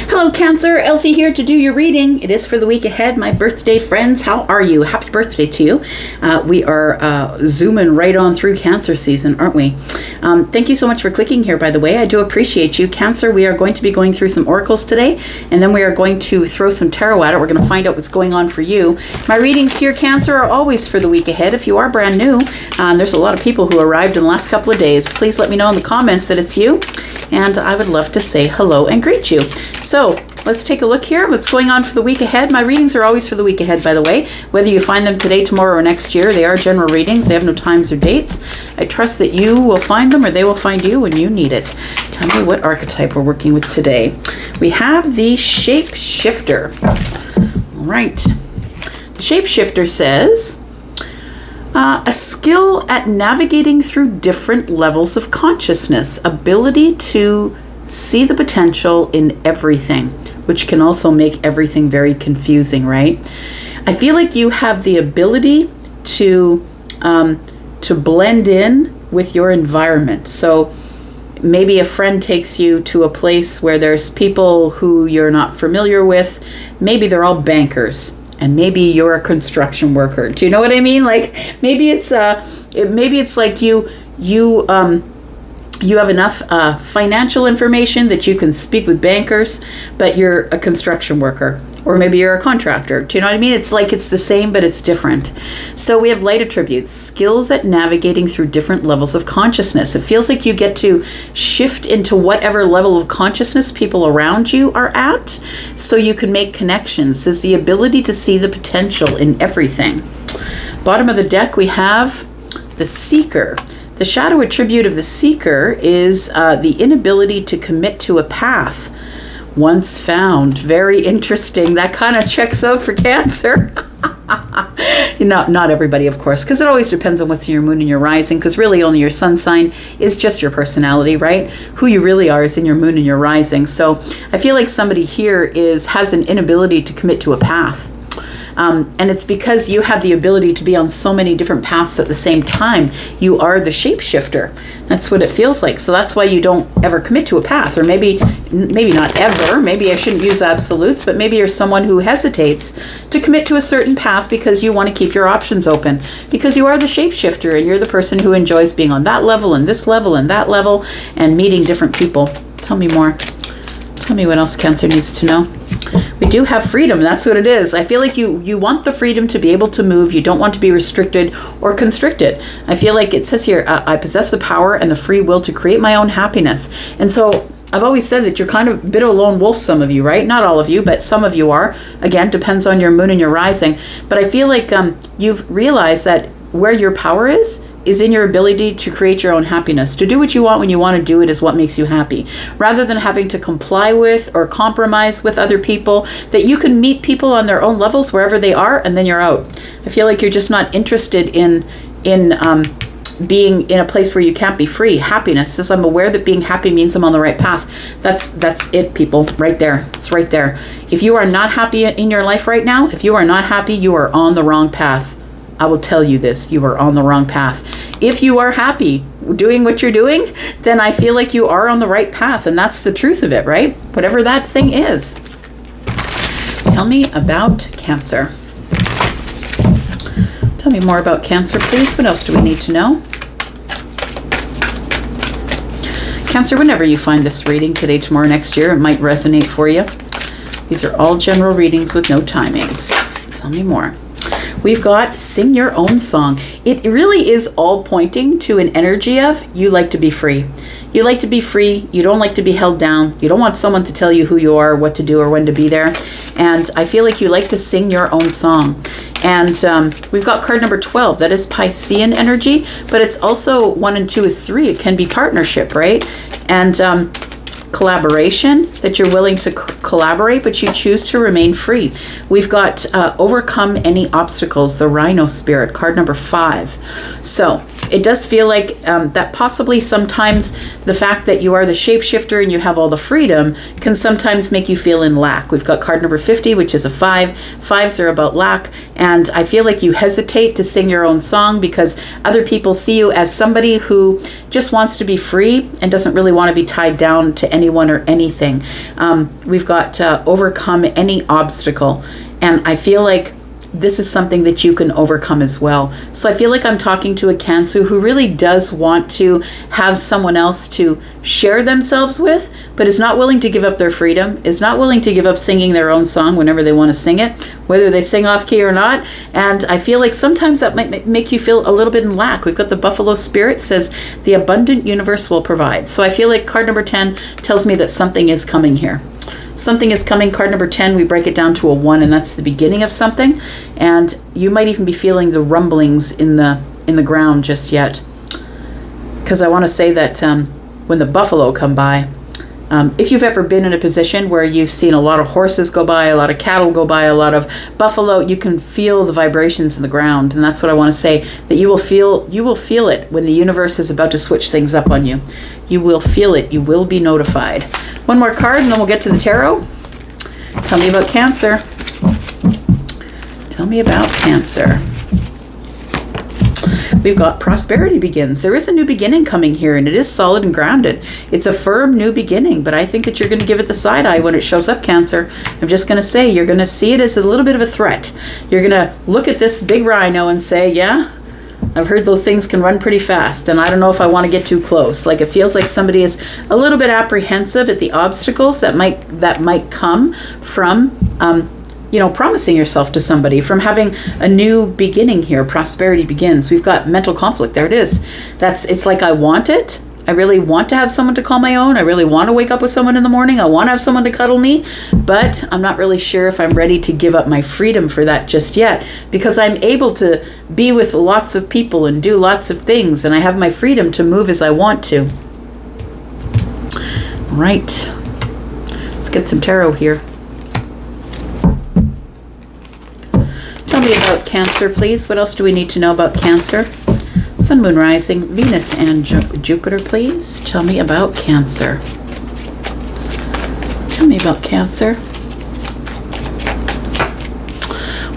Hello Cancer, Elsie here to do your reading. It is for the week ahead, my birthday friends. How are you? Happy birthday to you. We are zooming right on through Cancer season, aren't we? Thank you so much for clicking here, by the way. I do appreciate you. Cancer, we are going to be going through some oracles today, and then we are going to throw some tarot at it. We're going to find out what's going on for you. My readings here, Cancer, are always for the week ahead. If you are brand new, there's a lot of people who arrived in the last couple of days. Please let me know in the comments that it's you, and I would love to say hello and greet you. So let's take a look here. What's going on for the week ahead? My readings are always for the week ahead, by the way. Whether you find them today, tomorrow, or next year, they are general readings. They have no times or dates. I trust that you will find them or they will find you when you need it. Tell me what archetype we're working with today. We have the Shapeshifter. All right. The Shapeshifter says, a skill at navigating through different levels of consciousness, ability to see the potential in everything, which can also make everything very confusing, right? I feel like you have the ability to blend in with your environment. So maybe a friend takes you to a place where there's people who you're not familiar with. Maybe they're all bankers, and maybe you're a construction worker. Do you know what I mean? Like maybe it's like you have enough financial information that you can speak with bankers, but you're a construction worker, or maybe you're a contractor. Do you know what I mean? It's like it's the same, but it's different. So we have light attributes, skills at navigating through different levels of consciousness. It feels like you get to shift into whatever level of consciousness people around you are at, so you can make connections. Is the ability to see the potential in everything. Bottom of the deck, we have the Seeker. The shadow attribute of the Seeker is the inability to commit to a path once found. Very interesting. That kind of checks out for Cancer. Not everybody, of course, because it always depends on what's in your moon and your rising, because really only your sun sign is just your personality, right? Who you really are is in your moon and your rising. So I feel like somebody here has an inability to commit to a path. And it's because you have the ability to be on so many different paths at the same time. You are the shapeshifter. That's what it feels like. So that's why you don't ever commit to a path, or maybe not ever. Maybe I shouldn't use absolutes, but maybe you're someone who hesitates to commit to a certain path because you want to keep your options open, because you are the shapeshifter and you're the person who enjoys being on that level and this level and that level and meeting different people. Tell me more. Tell me what else Cancer needs to know. We do have freedom. That's what it is. I feel like you want the freedom to be able to move. You don't want to be restricted or constricted. I feel like it says here, I possess the power and the free will to create my own happiness. And so I've always said that you're kind of a bit of a lone wolf, some of you, right? Not all of you, but some of you are. Again, depends on your moon and your rising. But I feel like you've realized that where your power is in your ability to create your own happiness. To do what you want when you want to do it is what makes you happy. Rather than having to comply with or compromise with other people, that you can meet people on their own levels wherever they are, and then you're out. I feel like you're just not interested in being in a place where you can't be free. Happiness says, I'm aware that being happy means I'm on the right path. That's it, people, right there. It's right there. If you are not happy in your life right now, if you are not happy, you are on the wrong path. I will tell you this, you are on the wrong path. If you are happy doing what you're doing, then I feel like you are on the right path, and that's the truth of it, right? Whatever that thing is. Tell me about Cancer. Tell me more about Cancer, please. What else do we need to know? Cancer, whenever you find this reading, today, tomorrow, next year, it might resonate for you. These are all general readings with no timings. Tell me more. We've got Sing Your Own Song. It really is all pointing to an energy of you like to be free. You like to be free. You don't like to be held down. You don't want someone to tell you who you are, what to do, or when to be there. And I feel like you like to sing your own song. And we've got card number 12. That is Piscean energy, but it's also 1 and 2 is 3. It can be partnership, right? And collaboration, that you're willing to collaborate, but you choose to remain free. We've got overcome any obstacles, the Rhino Spirit, card number 5. So it does feel like that possibly sometimes the fact that you are the shapeshifter and you have all the freedom can sometimes make you feel in lack. We've got card number 50, which is a 5. 5s are about lack, and I feel like you hesitate to sing your own song because other people see you as somebody who just wants to be free and doesn't really want to be tied down to anyone or anything. We've got overcome any obstacle, and I feel like this is something that you can overcome as well. So I feel like I'm talking to a Cancer who really does want to have someone else to share themselves with, but is not willing to give up their freedom, is not willing to give up singing their own song whenever they want to sing it, whether they sing off key or not. And I feel like sometimes that might make you feel a little bit in lack. We've got the Buffalo Spirit says the abundant universe will provide. So I feel like card number 10 tells me that something is coming here. Something is coming. Card number 10, we break it down to a 1, and that's the beginning of something. And you might even be feeling the rumblings in the ground just yet. Because I want to say that when the buffalo come by, if you've ever been in a position where you've seen a lot of horses go by, a lot of cattle go by, a lot of buffalo, you can feel the vibrations in the ground. And that's what I want to say, that you will feel it when the universe is about to switch things up on you. You will feel it. You will be notified. One more card and then we'll get to the tarot. Tell me about Cancer. Tell me about Cancer. We've got prosperity begins. There is a new beginning coming here, and it is solid and grounded. It's a firm new beginning, but I think that you're going to give it the side eye when it shows up, Cancer. I'm just going to say you're going to see it as a little bit of a threat. You're going to look at this big rhino and say, yeah, I've heard those things can run pretty fast, and I don't know if I want to get too close. Like, it feels like somebody is a little bit apprehensive at the obstacles that might come from promising yourself to somebody, from having a new beginning here. Prosperity begins. We've got mental conflict. There it is. It's like I want it. I really want to have someone to call my own. I really want to wake up with someone in the morning. I want to have someone to cuddle me, but I'm not really sure if I'm ready to give up my freedom for that just yet, because I'm able to be with lots of people and do lots of things, and I have my freedom to move as I want to. All right. Let's get some tarot here. Tell me about Cancer, please. What else do we need to know about Cancer? Sun, Moon, Rising, Venus, and Jupiter, please. Tell me about Cancer. Tell me about Cancer.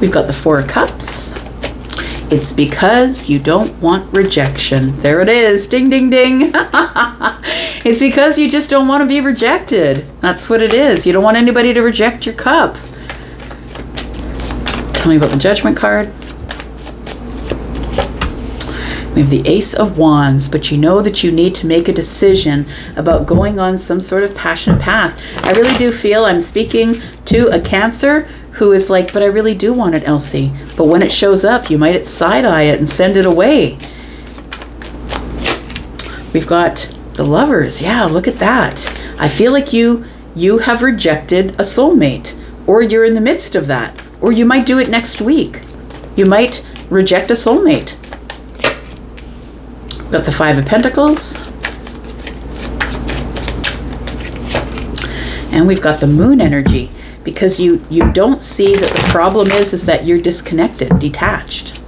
We've got the 4 of Cups. It's because you don't want rejection. There it is. Ding, ding, ding. It's because you just don't want to be rejected. That's what it is. You don't want anybody to reject your cup. Tell me about the Judgment card. We have the Ace of Wands, but you know that you need to make a decision about going on some sort of passionate path. I really do feel I'm speaking to a Cancer who is like, but I really do want it, Elsie. But when it shows up, you might side-eye it and send it away. We've got the Lovers. Yeah, look at that. I feel like you have rejected a soulmate, or you're in the midst of that, or you might do it next week. You might reject a soulmate. Got the 5 of Pentacles. And we've got the Moon energy, because you don't see that the problem is that you're disconnected, detached.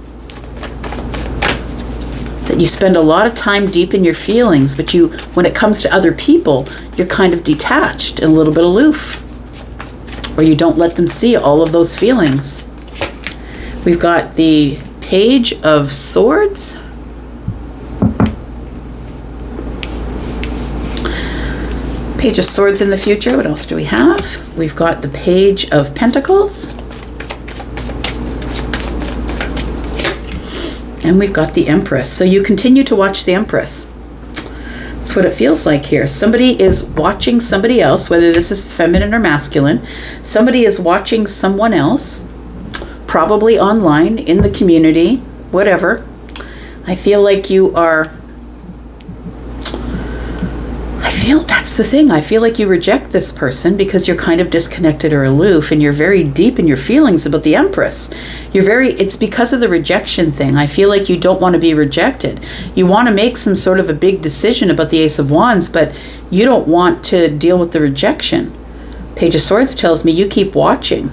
That you spend a lot of time deep in your feelings, but when it comes to other people, you're kind of detached and a little bit aloof. Or you don't let them see all of those feelings. We've got the Page of Swords. Page of Swords in the future. What else do we have? We've got the Page of Pentacles. And we've got the Empress. So you continue to watch the Empress. That's what it feels like here. Somebody is watching somebody else, whether this is feminine or masculine. Somebody is watching someone else, probably online, in the community, whatever. I feel like you are... that's the thing. I feel like you reject this person because you're kind of disconnected or aloof, and you're very deep in your feelings about the Empress. It's because of the rejection thing. I feel like you don't want to be rejected. You want to make some sort of a big decision about the Ace of Wands, but you don't want to deal with the rejection. Page of Swords tells me you keep watching.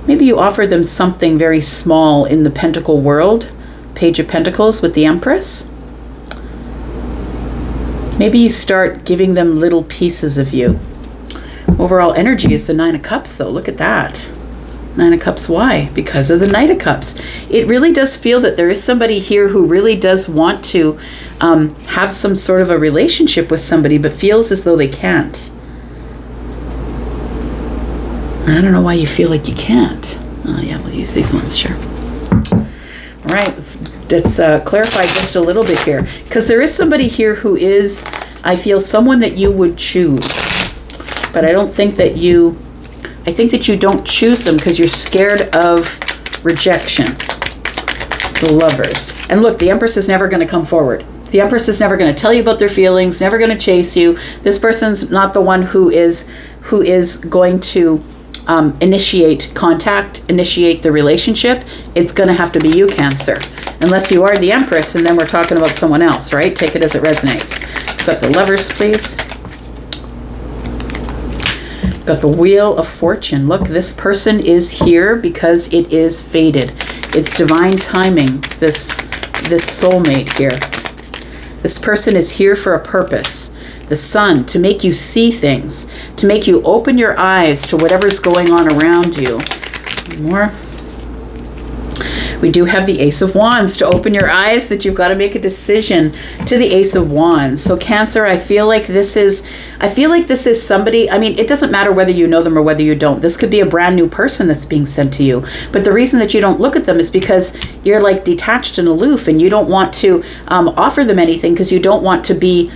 Maybe you offer them something very small in the Pentacle world. Page of Pentacles with the Empress. Maybe you start giving them little pieces of you. Overall energy is the Nine of Cups, though. Look at that. Nine of Cups, why? Because of the Knight of Cups. It really does feel that there is somebody here who really does want to have some sort of a relationship with somebody, but feels as though they can't. I don't know why you feel like you can't. Oh, yeah, we'll use these ones, sure. All right, let's clarify just a little bit here. Because there is somebody here who is, I feel, someone that you would choose. But I don't think that you... I think that you don't choose them because you're scared of rejection. The Lovers. And look, the Empress is never going to come forward. The Empress is never going to tell you about their feelings, never going to chase you. This person's not the one who is going to initiate contact, initiate the relationship. It's going to have to be you, Cancer. Unless you are the Empress, and then we're talking about someone else, right? Take it as it resonates. Got the Lovers, please. Got the Wheel of Fortune. Look, this person is here because it is fated. It's divine timing, this soulmate here. This person is here for a purpose. The Sun, to make you see things, to make you open your eyes to whatever's going on around you. One more. We do have the Ace of Wands to open your eyes that you've got to make a decision, to the Ace of Wands. So Cancer, I feel like this is somebody, I mean, it doesn't matter whether you know them or whether you don't. This could be a brand new person that's being sent to you. But the reason that you don't look at them is because you're like detached and aloof, and you don't want to offer them anything because you don't want to be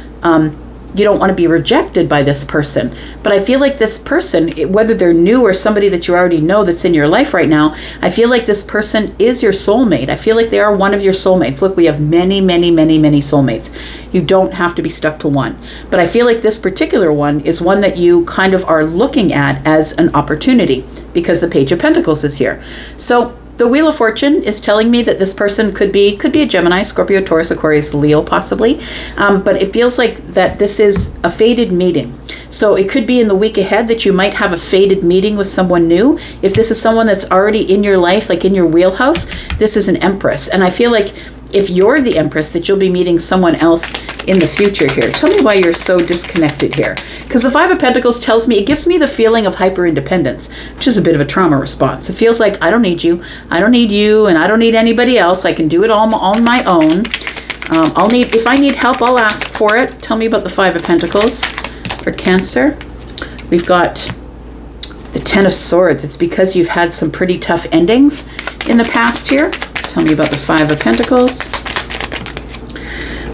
rejected by this person. But I feel like this person, whether they're new or somebody that you already know that's in your life right now, I feel like this person is your soulmate. I feel like they are one of your soulmates. Look, we have many, many, many, many soulmates. You don't have to be stuck to one. But I feel like this particular one is one that you kind of are looking at as an opportunity because the Page of Pentacles is here. So the Wheel of Fortune is telling me that this person could be a Gemini, Scorpio, Taurus, Aquarius, Leo, possibly. But it feels like that this is a fated meeting. So it could be in the week ahead that you might have a fated meeting with someone new. If this is someone that's already in your life, like in your wheelhouse, this is an Empress. And I feel like if you're the Empress, that you'll be meeting someone else in the future here. Tell me why you're so disconnected here. Because the Five of Pentacles tells me, it gives me the feeling of hyper-independence, which is a bit of a trauma response. It feels like, I don't need you, and I don't need anybody else. I can do it all on my own. If I need help, I'll ask for it. Tell me about the Five of Pentacles for Cancer. We've got the Ten of Swords. It's because you've had some pretty tough endings in the past here. Tell me about the Five of Pentacles.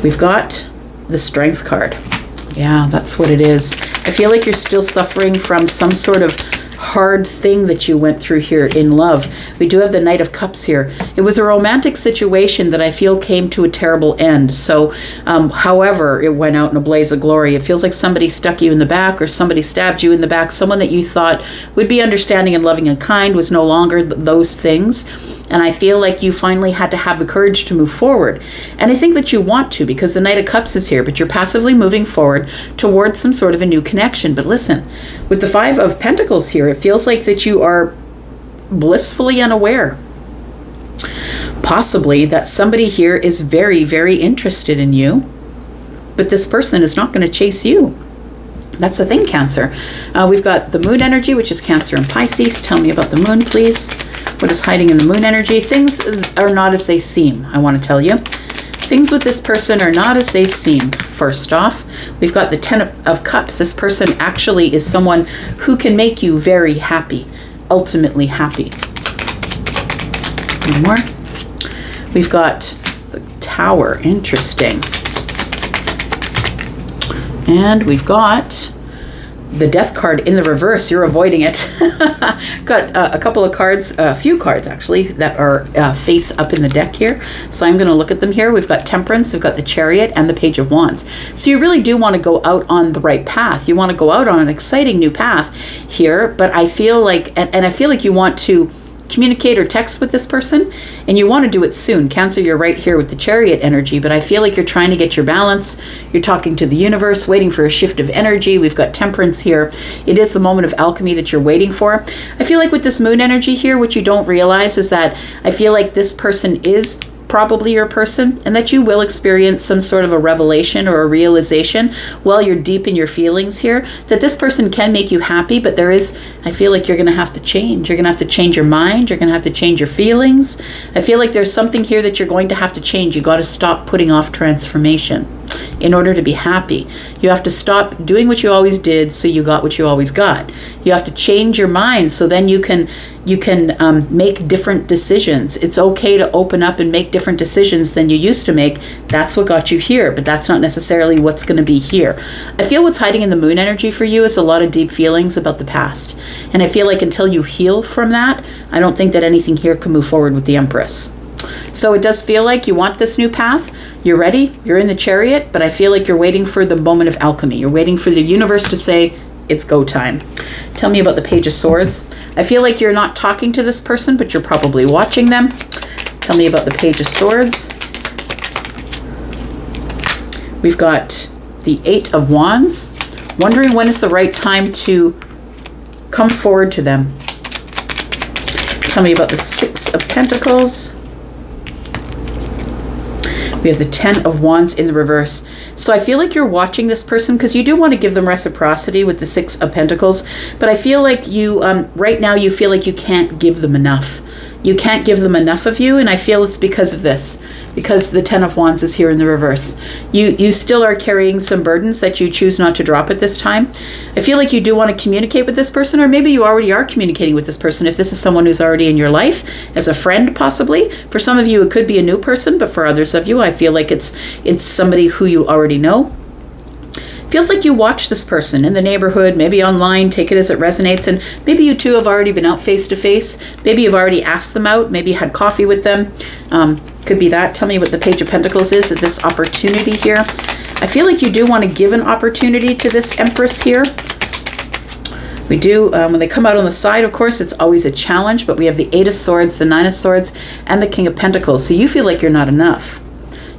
We've got the Strength card. Yeah, that's what it is. I feel like you're still suffering from some sort of hard thing that you went through here in love. We do have the Knight of Cups here. It was a romantic situation that I feel came to a terrible end. So, however, it went out in a blaze of glory. It feels like somebody stuck you in the back or somebody stabbed you in the back. Someone that you thought would be understanding and loving and kind was no longer those things. And I feel like you finally had to have the courage to move forward. And I think that you want to because the Knight of Cups is here, but you're passively moving forward towards some sort of a new connection. But listen, with the Five of Pentacles here, it feels like that you are blissfully unaware. Possibly that somebody here is very, very interested in you, but this person is not going to chase you. That's the thing, Cancer. We've got the Moon energy, which is Cancer and Pisces. Tell me about the Moon, please. What is hiding in the Moon energy? Things are not as they seem, I want to tell you. Things with this person are not as they seem. First off, we've got the Ten of Cups. This person actually is someone who can make you very happy, ultimately happy. One more. We've got the Tower. Interesting. And we've got the Death card in the reverse. You're avoiding it. Got a couple of cards, a few cards actually, that are face up in the deck here. So I'm going to look at them here. We've got Temperance, we've got the Chariot, and the Page of Wands. So you really do want to go out on the right path. You want to go out on an exciting new path here. But I feel like, and I feel like you want to communicate or text with this person, and you want to do it soon. Cancer, you're right here with the Chariot energy, but I feel like you're trying to get your balance. You're talking to the universe, waiting for a shift of energy. We've got Temperance here. It is the moment of alchemy that you're waiting for. I feel like with this Moon energy here, what you don't realize is that I feel like this person is probably your person, and that you will experience some sort of a revelation or a realization while you're deep in your feelings here, that this person can make you happy, but I feel like you're going to have to change. You're going to have to change your mind. You're going to have to change your feelings. I feel like there's something here that you're going to have to change. You got to stop putting off transformation in order to be happy. You have to stop doing what you always did so you got what you always got. You have to change your mind so then you can make different decisions. It's okay to open up and make different decisions than you used to make. That's what got you here, but that's not necessarily what's going to be here. I feel what's hiding in the moon energy for you is a lot of deep feelings about the past. And I feel like until you heal from that, I don't think that anything here can move forward with the Empress. So it does feel like you want this new path. You're ready. You're in the chariot, but I feel like you're waiting for the moment of alchemy. You're waiting for the universe to say, it's go time. Tell me about the Page of Swords. I feel like you're not talking to this person, but you're probably watching them. Tell me about the Page of Swords. We've got the Eight of Wands. Wondering when is the right time to come forward to them. Tell me about the Six of Pentacles. We have the Ten of Wands in the reverse. So I feel like you're watching this person because you do want to give them reciprocity with the Six of Pentacles. But I feel like you, right now, you feel like you can't give them enough. You can't give them enough of you, and I feel it's because of this, because the Ten of Wands is here in the reverse. You still are carrying some burdens that you choose not to drop at this time. I feel like you do want to communicate with this person, or maybe you already are communicating with this person if this is someone who's already in your life, as a friend possibly. For some of you, it could be a new person, but for others of you, I feel like it's somebody who you already know. Feels like you watch this person in the neighborhood, maybe online, take it as it resonates, and maybe you two have already been out face to face. Maybe you've already asked them out, maybe had coffee with them. Could be that. Tell me what the Page of Pentacles is at this opportunity here. I feel like you do want to give an opportunity to this Empress here. We do, when they come out on the side, of course, it's always a challenge, but we have the Eight of Swords, the Nine of Swords, and the King of Pentacles. So you feel like you're not enough.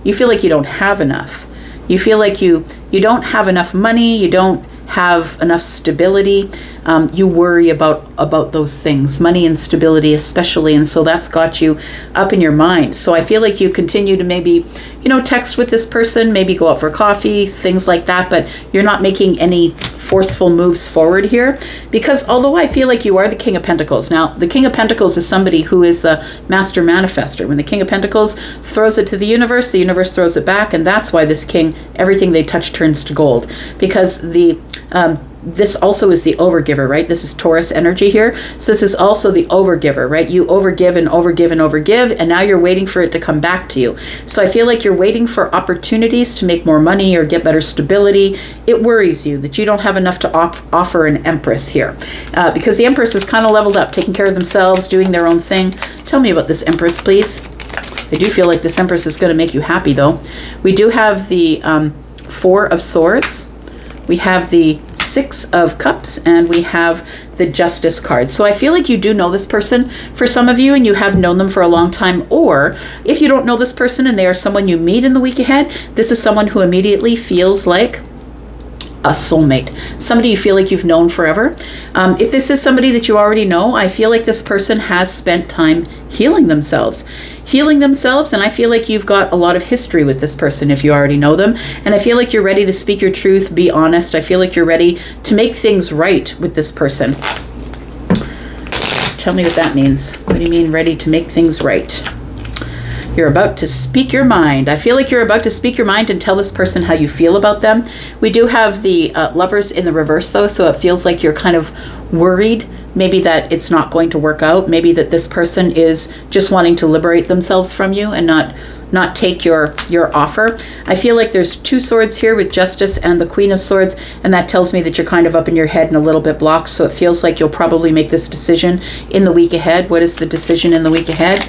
You feel like you don't have enough. You feel like you don't have enough money, you don't have enough stability. You worry about those things, money and stability especially, and so that's got you up in your mind. So I feel like you continue to maybe, text with this person, maybe go out for coffee, things like that, but you're not making any forceful moves forward here, because although I feel like you are the King of Pentacles. Now, the King of Pentacles is somebody who is the master manifester. When the King of Pentacles throws it to the universe throws it back, and that's why this king, everything they touch turns to gold, because this also is the overgiver, right? This is Taurus energy here. So this is also the overgiver, right? You overgive and overgive and overgive, and now you're waiting for it to come back to you. So I feel like you're waiting for opportunities to make more money or get better stability. It worries you that you don't have enough to offer an Empress here, because the Empress is kind of leveled up, taking care of themselves, doing their own thing. Tell me about this Empress, please. I do feel like this Empress is going to make you happy, though. We do have the Four of Swords. We have the Six of Cups, and we have the Justice card. So I feel like you do know this person for some of you, and you have known them for a long time. Or if you don't know this person and they are someone you meet in the week ahead, this is someone who immediately feels like a soulmate, somebody you feel like you've known forever. If this is somebody that you already know, I feel like this person has spent time healing themselves, and I feel like you've got a lot of history with this person if you already know them, and I feel like you're ready to speak your truth, be honest. I feel like you're ready to make things right with this person. Tell me what that means. What do you mean ready to make things right? You're about to speak your mind. I feel like you're about to speak your mind and tell this person how you feel about them. We do have the Lovers in the reverse, though, so it feels like you're kind of worried, maybe that it's not going to work out, maybe that this person is just wanting to liberate themselves from you and not take your offer. I feel like there's two swords here with Justice and the Queen of Swords, and that tells me that you're kind of up in your head and a little bit blocked, so it feels like you'll probably make this decision in the week ahead. What is the decision in the week ahead?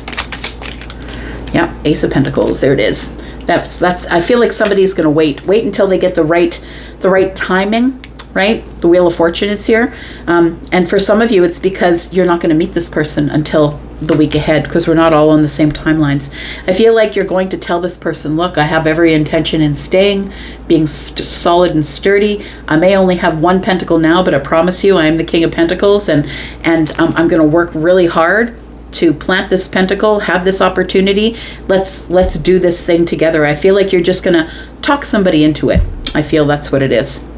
Yeah, Ace of Pentacles, there it is. That's. I feel like somebody's going to wait until they get the right timing, right? The Wheel of Fortune is here. And for some of you, it's because you're not going to meet this person until the week ahead, because we're not all on the same timelines. I feel like you're going to tell this person, look, I have every intention in staying, being solid and sturdy. I may only have one pentacle now, but I promise you I am the King of Pentacles, and I'm going to work really hard to plant this pentacle, have this opportunity. Let's do this thing together. I feel like you're just going to talk somebody into it. I feel that's what it is.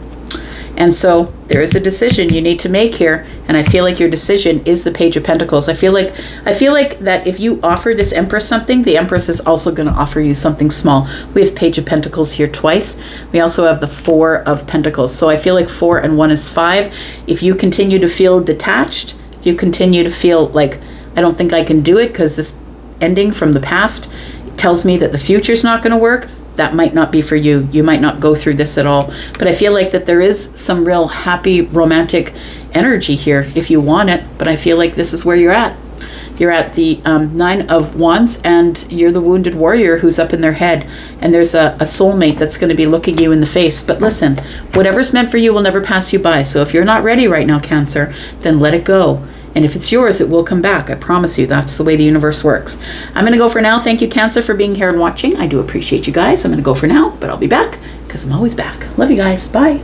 And so there is a decision you need to make here, and I feel like your decision is the Page of Pentacles. I feel like that if you offer this Empress something, the Empress is also going to offer you something small. We have Page of Pentacles here twice. We also have the Four of Pentacles. So I feel like 4 and 1 is 5. If you continue to feel detached, if you continue to feel like, I don't think I can do it because this ending from the past tells me that the future's not going to work, that might not be for you. You might not go through this at all. But I feel like that there is some real happy, romantic energy here if you want it. But I feel like this is where you're at. You're at the 9 of Wands, and you're the wounded warrior who's up in their head. And there's a soulmate that's going to be looking you in the face. But listen, whatever's meant for you will never pass you by. So if you're not ready right now, Cancer, then let it go. And if it's yours, it will come back. I promise you, that's the way the universe works. I'm going to go for now. Thank you, Cancer, for being here and watching. I do appreciate you guys. I'm going to go for now, but I'll be back because I'm always back. Love you guys. Bye.